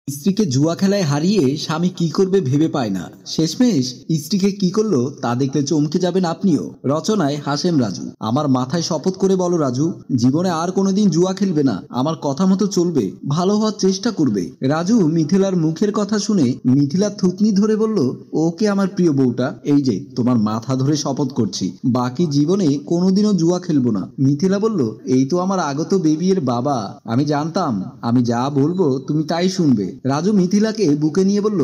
স্ত্রীকে জুয়া খেলায় হারিয়ে স্বামী কি করবে ভেবে পায় না। শেষমেশ স্ত্রীকে কি করলো তা দেখলে চমকে যাবেন আপনিও। রচনায় হাশেম রাজু। আমার মাথায় শপথ করে বলো রাজু, জীবনে আর কোনোদিন জুয়া খেলবে না, আমার কথা মতো চলবে, ভালো হওয়ার চেষ্টা করবে। রাজু মিথিলার মুখের কথা শুনে মিথিলার থুতনি ধরে বলল, ওকে আমার প্রিয় বউটা, এই যে তোমার মাথা ধরে শপথ করছি বাকি জীবনে কোনোদিনও জুয়া খেলবো না। মিথিলা বলল, এই তো আমার আগত বেবির বাবা, আমি জানতাম আমি যা বলবো তুমি তাই শুনবে। রাজু মিথিলাকে বুকে নিয়ে বলল,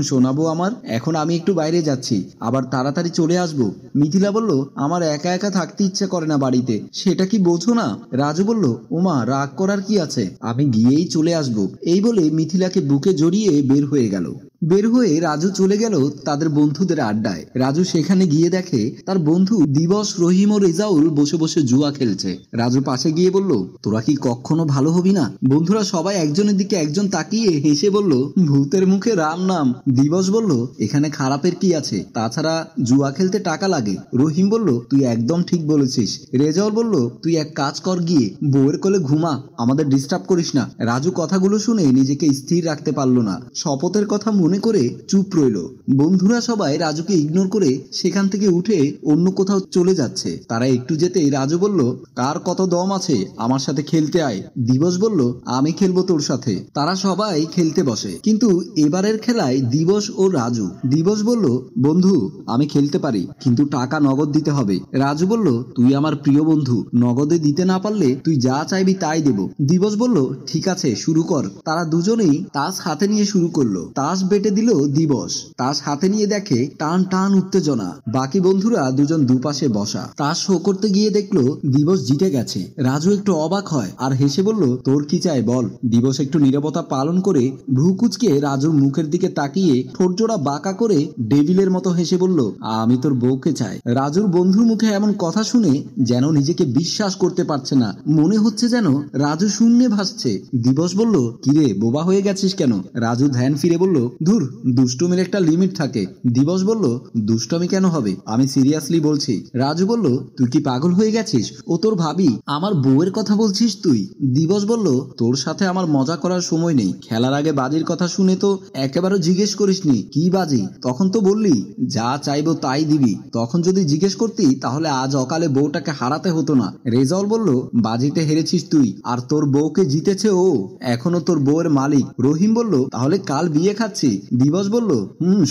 শোনাবো আমার, এখন আমি একটু বাইরে যাচ্ছি, আবার তাড়াতাড়ি চলে আসবো। মিথিলা বলল, আমার একা একা থাকতে ইচ্ছে করে না বাড়িতে, সেটা কি বোঝো না? রাজু বলল, ওমা রাগ করার কি আছে, আমি গিয়েই চলে আসবো। এই বলে মিথিলাকে বুকে জড়িয়ে বের হয়ে গেল। বের হয়ে রাজু চলে গেল তাদের বন্ধুদের আড্ডায়। রাজু সেখানে গিয়ে দেখে তার বন্ধু দিবস, রহিম ও রেজাউল বসে বসে জুয়া খেলছে। রাজু পাশে গিয়ে বলল, তোরা কি কখনো ভালো হবি না? বন্ধুরা সবাই একজনের দিকে একজন তাকিয়ে হেসে বলল, ভূতের মুখে রাম নাম। দিবস বলল, এখানে খারাপের কি আছে, তাছাড়া জুয়া খেলতে টাকা লাগে। রহিম বলল, তুই একদম ঠিক বলেছিস। রেজাউল বলল, তুই এক কাজ কর, গিয়ে বউয়ের কোলে ঘুমা, আমাদের ডিস্টার্ব করিস না। রাজু কথাগুলো শুনে নিজেকে স্থির রাখতে পারল না, শপথের কথা মনে করে চুপ রইল। বন্ধুরা সবাই রাজুকে ইগনোর করে সেখান থেকে উঠে অন্য কোথাও চলে যাচ্ছে। তারা একটু যেতেই রাজু বলল, কার কত দম আছে, আমার সাথে খেলতে আয়। দিবস বলল, আমি খেলবো তোর সাথে। তারা সবাই খেলতে বসে, কিন্তু এবারের খেলায় দিবস ও রাজু। দিবস বলল, বন্ধু আমি খেলতে পারি, কিন্তু টাকা নগদ দিতে হবে। রাজু বলল, তুই আমার প্রিয় বন্ধু, নগদে দিতে না পারলে তুই যা চাইবি তাই দেব। দিবস বলল, ঠিক আছে শুরু কর। তারা দুজনেই তাস হাতে নিয়ে শুরু করলো। তাস বেটে দিল দিবস। তাস হাতে নিয়ে দেখে টান টান উত্তেজনা। বাকি বন্ধুরা দুজন দুপাশে বসা। তাস শো করতে গিয়ে দেখলো দিবস জিতে গেছে। রাজু একটু অবাক হয় আর হেসে বলল, তোর কি চাই বল। দিবস একটু নীরবতা পালন করে ভ্রু কুঁচকে রাজুর মুখের দিকে তাকিয়ে ঠোঁটজোড়া বাঁকা করে ডেভিলের মতো হেসে বলল, আমি তোর বউকে চাই। রাজুর বন্ধুর মুখে এমন কথা শুনে যেন নিজেকে বিশ্বাস করতে পারছে না, মনে হচ্ছে যেন রাজু শূন্যে ভাসছে। দিবস বলল, কিরে বোবা হয়ে গেছিস কেন? রাজু ধ্যান ফিরে বলল, ধুর, দুষ্টুমির একটা লিমিট থাকে। দিবস বলল, দুষ্টমি কেন হবে, আমি সিরিয়াসলি বলছি। রাজু বলল, তুই কি পাগল হয়ে গেছিস? ও তোর ভাবি, আমার বউয়ের কথা বলছিস তুই? দিবস বলল, তোর সাথে আমার মজা করার সময় নেই। খেলার আগে বাজির কথা শুনে তো একেবারে জিজ্ঞেস করিসনি কি বাজি, তখন তো বললি যা চাইবো তাই দিবি। তখন যদি জিজ্ঞেস করতি তাহলে আজ অকালে বউটাকে হারাতে হতো না। রেজাউল বলল, বাজিতে হেরেছিস তুই আর তোর বউকে জিতেছে ও, এখনো তোর বউয়ের মালিক। রহিম বলল, তাহলে কাল বিয়ে খাচ্ছি। দিবস বলল,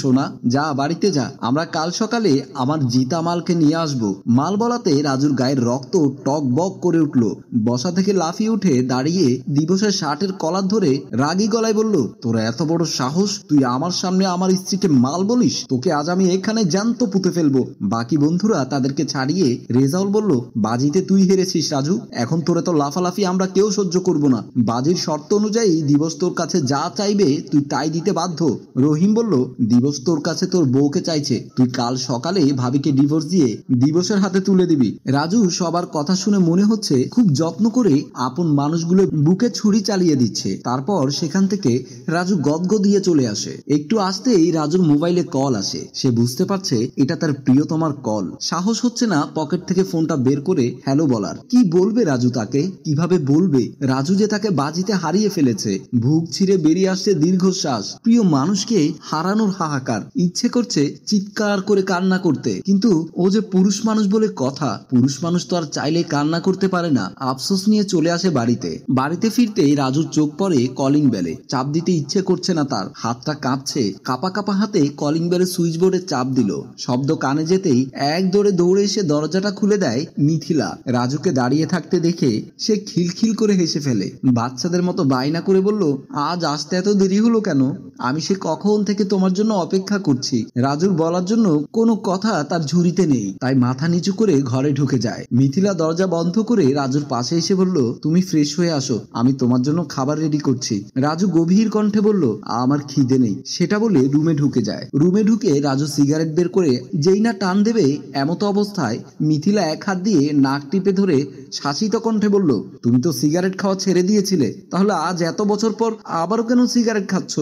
সোনা যা বাড়িতে যা, আমরা কাল সকালে আমার জিতা মালকে নিয়ে আসবো। মাল বলাতে রাজুর গায়ের রক্ত টক বক করে উঠল। বসা থেকে লাফিয়ে উঠে দাঁড়িয়ে দিবসের শার্টের কলার ধরে রাগী গলায় বলল, তোর এত বড় সাহস, তুই আমার সামনে আমার স্ত্রীকে মাল বলিস? তোকে আজ আমি এখানে জ্যান্ত পুঁতে ফেলবো। বাকি বন্ধুরা তাদেরকে ছাড়িয়ে রেজাউল বলল, বাজিতে তুই হেরেছিস রাজু, এখন তোরে তো লাফালাফি আমরা কেউ সহ্য করবো না। বাজির শর্ত অনুযায়ী দিবস তোর কাছে যা চাইবে তুই তাই দিতে বাধ্য। রহিম বলল, দিবস তোর কাছে তোর বউকে চাইছে, তুই কাল সকালে ভাবিকে ডিভোর্স দিয়ে দিবসের হাতে তুলে দিবি। রাজু সবার কথা শুনে মনে হচ্ছে খুব যত্ন করে আপন মানুষগুলো বুকে ছুরি চালিয়ে দিচ্ছে। তারপর সেখান থেকে রাজু গদগদ দিয়ে চলে আসে। একটু আসতেই রাজুর মোবাইলে কল আসে। সে বুঝতে পারছে এটা তার প্রিয়তমার কল। সাহস হচ্ছে না পকেট থেকে ফোনটা বের করে হ্যালো বলার। কি বলবে রাজু তাকে, কিভাবে বলবে? রাজু যে তাকে বাজিতে হারিয়ে ফেলেছে। বুক ছিঁড়ে বেরিয়ে আসছে দীর্ঘশ্বাস। প্রিয় মানুষকে হারানোর হাহাকার। ইচ্ছে করছে চিৎকার করে কান্না করতে, কিন্তু ও যে পুরুষ মানুষ বলে কথা, পুরুষ মানুষ তো আর চাইলে কান্না করতে পারে না। আফসোস নিয়ে চলে আসে বাড়িতে। বাড়িতে ফিরতেই রাজুর চোখ পড়ে কলিং বেলে। চাপ দিতে ইচ্ছে করছে না তার, হাতটা কাঁপছে। কাপা কাপা হাতে কলিং বেলের সুইচ বোর্ডে চাপ দিল। শব্দ কানে যেতেই এক দৌড়ে দৌড়ে এসে দরজাটা খুলে দেয় মিথিলা। রাজুকে দাঁড়িয়ে থাকতে দেখে সে খিলখিল করে হেসে ফেলে। বাচ্চাদের মতো বায়না করে বলল, আজ আসতে এত দেরি হলো কেন? আমি সে কখন থেকে তোমার জন্য অপেক্ষা করছি। রাজুর বলার জন্য কোনো কথা তার ঝুড়িতে নেই, তাই মাথা নিচু করে ঘরে ঢুকে যায়। মিথিলা দরজা বন্ধ করে রাজুর পাশে এসে বলল, তুমি ফ্রেশ হয়ে আসো, আমি তোমার জন্য খাবার রেডি করছি। রাজু গভীর কণ্ঠে বলল, আমার খিদে নেই। সেটা বলে রুমে ঢুকে যায়। রুমে ঢুকে রাজু সিগারেট বের করে যেই না টান দেবে এমতো অবস্থায় মিথিলা এক হাত দিয়ে নাক টিপে ধরে শাসিত কণ্ঠে বলল, তুমি তো সিগারেট খাওয়া ছেড়ে দিয়েছিলে, তাহলে আজ এত বছর পর আবারও কেন সিগারেট খাচ্ছ?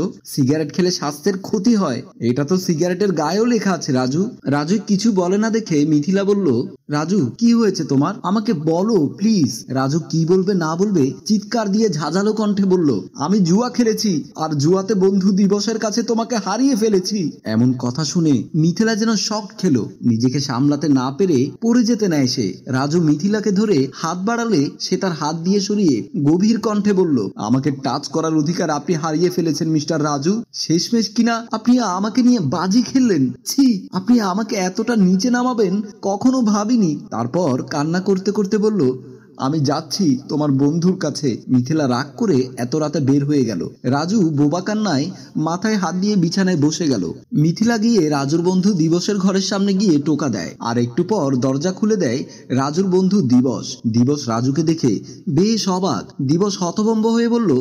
সিগারেট খেলে স্বাস্থ্যের ক্ষতি হয়। এটা তো সিগারেটের গায়েও লেখা আছে রাজু। রাজু কিছু বলে না দেখে মিথিলা বলল, রাজু কি হয়েছে তোমার, আমাকে বলো প্লিজ। রাজু কি বলবে না বলবে চিৎকার দিয়ে ঝাঁঝালো কণ্ঠে বলল, আমি জুয়া খেলেছি আর জুয়াতে বন্ধু দিবসের কাছে তোমাকে হারিয়ে ফেলেছি। এমন কথা শুনে মিথিলা যেন শক খেলো, নিজেকে সামলাতে না পেরে পড়ে যেতে নেয় সে। রাজু মিথিলাকে ধরে হাত বাড়ালে সে তার হাত দিয়ে সরিয়ে গভীর কণ্ঠে বলল, আমাকে টাচ করার অধিকার আপনি হারিয়ে ফেলেছেন মিস্টার রাজু। শেষমেশ কিনা আপনি আমাকে নিয়ে বাজি খেললেন। ছি, আপনি আমাকে এতটা নিচে নামাবেন কখনো ভাবিনি। তারপর কান্না করতে করতে বলল, আমি যাচ্ছি তোমার বন্ধুর কাছে। মিথিলা রাগ করে এত রাতে বের হয়ে গেল। রাজু বোবা কান্নায় মাথায় হাত দিয়ে বিছানায় বসে গেল। মিথিলা গিয়ে রাজুর বন্ধু দিবসের ঘরের সামনে গিয়ে টোকা দেয়, আর একটু পর দরজা খুলে দেয় রাজুর বন্ধু দিবস। দিবস রাজুকে দেখে বেশ অবাক। দিবস হতভম্ব হয়ে বলল,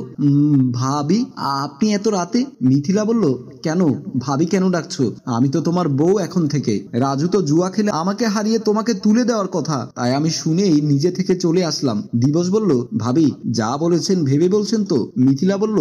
ভাবি আপনি এত রাতে? মিথিলা বলল, কেন ভাবি কেন ডাকছো? আমি তো তোমার বউ এখন থেকে। রাজু তো জুয়া খেলে আমাকে হারিয়ে তোমাকে তুলে দেওয়ার কথা, তাই আমি শুনেই নিজে থেকে চলে আসলাম। দিবস বলল, ভাবি যা বলেছেন ভেবে বলছেন তো? মিথিলা বলল,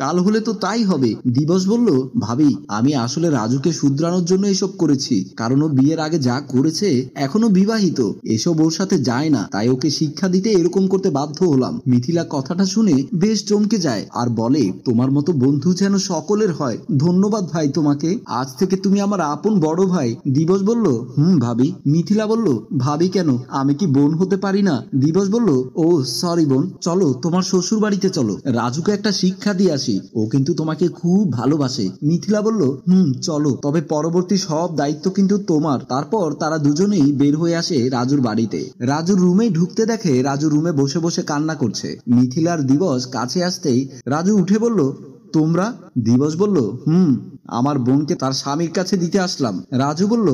কাল হলে তো তাই হবে। দিবস বলল, ভাবি আমি আসলে রাজুকে শুধরানোর জন্য এসব করেছি, কারণ ও বিয়ের আগে যা করেছে এখনো বিবাহিত, এসব ওর সাথে যায় না, তাই ওকে শিক্ষা দিতে এরকম করতে বাধ্য হলাম। মিথিলা কথাটা শুনে বেশ চমকে যায় আর বলে, তোমার মতো বন্ধু যেন সকলের হয়। ধন্যবাদ ভাই তোমাকে, আজ থেকে তুমি আমার আপন বড় ভাই। দিবস বলল, ভাবি। মিথিলা বলল, ভাবি কেন, আমি কি বোন হতে পারি না? দিবস বলল, ও সরি বোন, চলো তোমার শ্বশুর বাড়িতে চলো, রাজুকে একটা শিক্ষা দিয়ে আসি, ও কিন্তু তোমাকে খুব ভালোবাসে। মিথিলা বলল, চলো, তবে পরবর্তী সব দায়িত্ব কিন্তু তোমার। তারপর তারা দুজনেই বের হয়ে আসে রাজুর বাড়িতে। রাজুর রুমে ঢুকতে দেখে রাজু রুমে বসে বসে কান্না করছে। মিথিলার দিবস কাছে আসতেই রাজু উঠে বলল, তোমরা? দিবস বলল, আমার বোনকে তার স্বামীর কাছে দিতে আসলাম। রাজু বলল,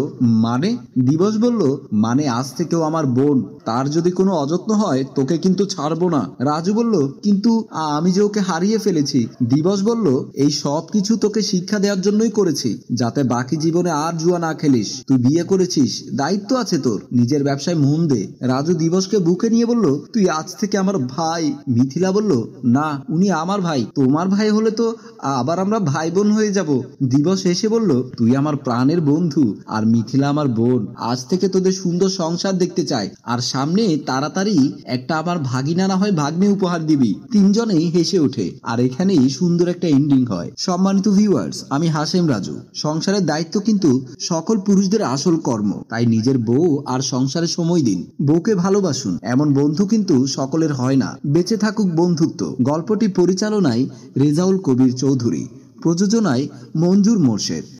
মানে? দিবস বলল, মানে আজ থেকেও আমার বোন, তার যদি কোনো অযত্ন হয় তোকে কিন্তু ছাড়বো না। রাজু বলল, কিন্তু আমি যে ওকে হারিয়ে ফেলেছি। দিবস বলল, এই সব কিছু তোকে শিক্ষা দেওয়ার জন্যই করেছি, যাতে বাকি জীবনে আর জুয়া না খেলিস। তুই বিয়ে করেছিস, দায়িত্ব আছে তোর, নিজের ব্যবসায় মন দে। রাজু দিবসকে বুকে নিয়ে বলল, তুই আজ থেকে আমার ভাই। মিথিলা বলল, না উনি আমার ভাই, তোমার ভাই হলে তো আবার আমরা ভাই বোন হয়ে যাব। দিবস এসে বলল, তুই আমার প্রাণের বন্ধু আর মিথিলা আমার বোন। আজ থেকে তোদের সুন্দর সংসার দেখতে চাই, আর সামনে তাড়াতাড়ি একটা আমার ভাগিনা না হয় ভাগ্নে উপহার দিবি। তিনজনেই হেসে ওঠে, আর এখানেই সুন্দর একটা এন্ডিং হয়। সম্মানিত ভিউয়ার্স, আমি হাশেম রাজু। সংসারের দায়িত্ব কিন্তু সকল পুরুষদের আসল কর্ম, তাই নিজের বউ আর সংসারে সময় দিন, বউকে ভালোবাসুন। এমন বন্ধু কিন্তু সকলের হয় না। বেঁচে থাকুক বন্ধুত্ব। গল্পটি পরিচালনায় রেজাউল কবির চৌধুরী, প্রযোজনায় মঞ্জুর মোর্শেদ।